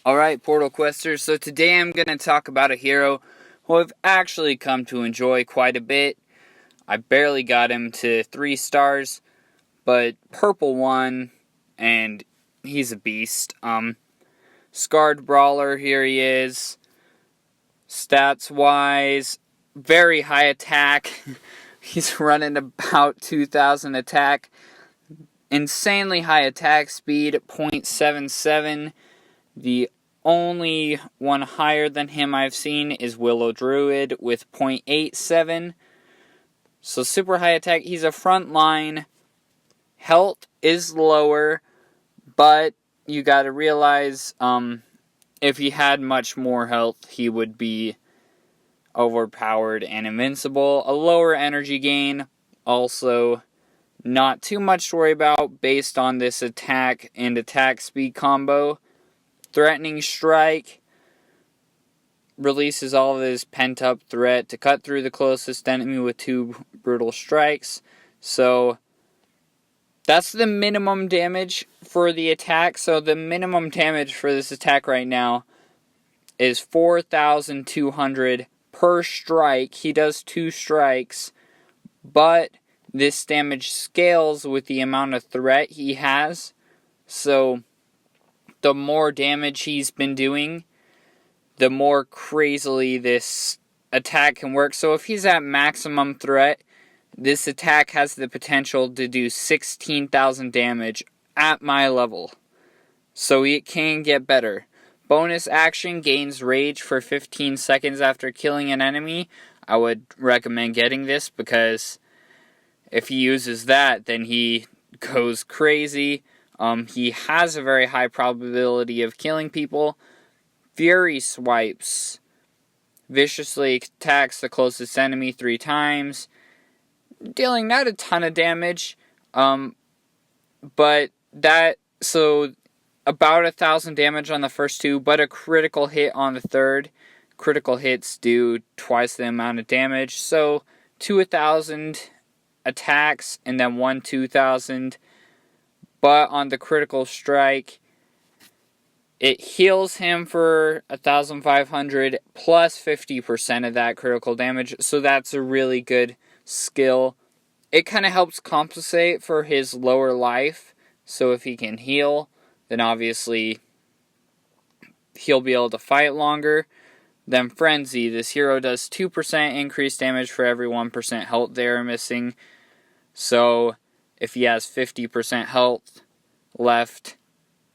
Alright, Portal Questers, so today I'm going to talk about a hero who I've actually come to enjoy quite a bit. I barely got him to 3 stars, but purple won, and he's a beast. Scarred Brawler, here he is. Stats-wise, very high attack. He's running about 2,000 attack. Insanely high attack speed, 0.77. The only one higher than him I've seen is Willow Druid with 0.87. So super high attack. He's a front line. Health is lower, but you gotta realize if he had much more health, he would be overpowered and invincible. A lower energy gain, also not too much to worry about based on this attack and attack speed combo. Threatening Strike releases all of his pent-up threat to cut through the closest enemy with 2 brutal strikes. So that's the minimum damage for the attack. So the minimum damage for this attack right now is 4,200 per strike. He does 2 strikes, but this damage scales with the amount of threat he has. So the more damage he's been doing, the more crazily this attack can work. So if he's at maximum threat, this attack has the potential to do 16,000 damage at my level. So it can get better. Bonus action, gains rage for 15 seconds after killing an enemy. I would recommend getting this because if he uses that, then he goes crazy. He has a very high probability of killing people. Fury Swipes viciously attacks the closest enemy 3 times, dealing not a ton of damage, but so about 1,000 damage on the first 2, but a critical hit on the third. Critical hits do twice the amount of damage, so 1,000 attacks and then 2,000. But on the critical strike, it heals him for 1,500 plus 50% of that critical damage. So that's a really good skill. It kind of helps compensate for his lower life. So if he can heal, then obviously he'll be able to fight longer. Then Frenzy, this hero does 2% increased damage for every 1% health they are missing. So if he has 50% health left,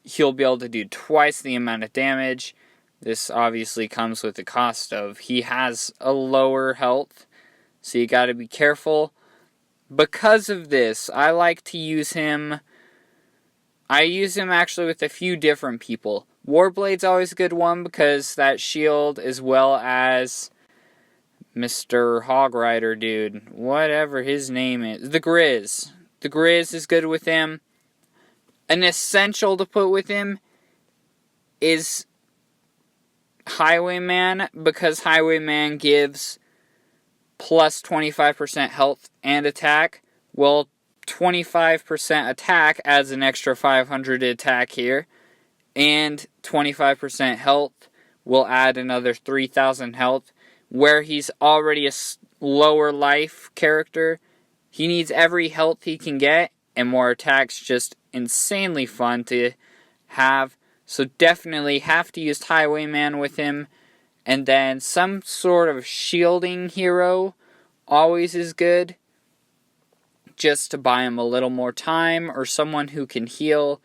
he'll be able to do twice the amount of damage. This obviously comes with the cost of he has a lower health, so you gotta be careful. Because of this, I like to use him. I use him actually with a few different people. Warblade's always a good one because that shield, as well as Mr. Hog Rider dude, whatever his name is, the Grizz. The Grizz is good with him. An essential to put with him is Highwayman, because Highwayman gives plus 25% health and attack. Well, 25% attack adds an extra 500 attack here, and 25% health will add another 3,000 health. Where he's already a lower life character, he needs every health he can get, and more attacks, just insanely fun to have. So definitely have to use Highwayman with him. And then some sort of shielding hero always is good, just to buy him a little more time, or someone who can heal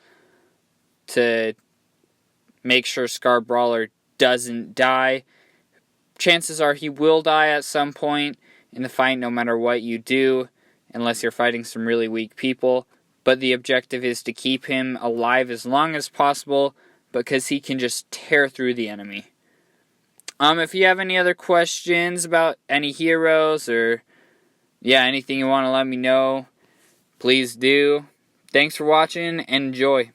to make sure Scarred Brawler doesn't die. Chances are he will die at some point in the fight, no matter what you do, unless you're fighting some really weak people. But the objective is to keep him alive as long as possible, because he can just tear through the enemy. If you have any other questions about any heroes, or anything you want to let me know, please do. Thanks for watching, and enjoy.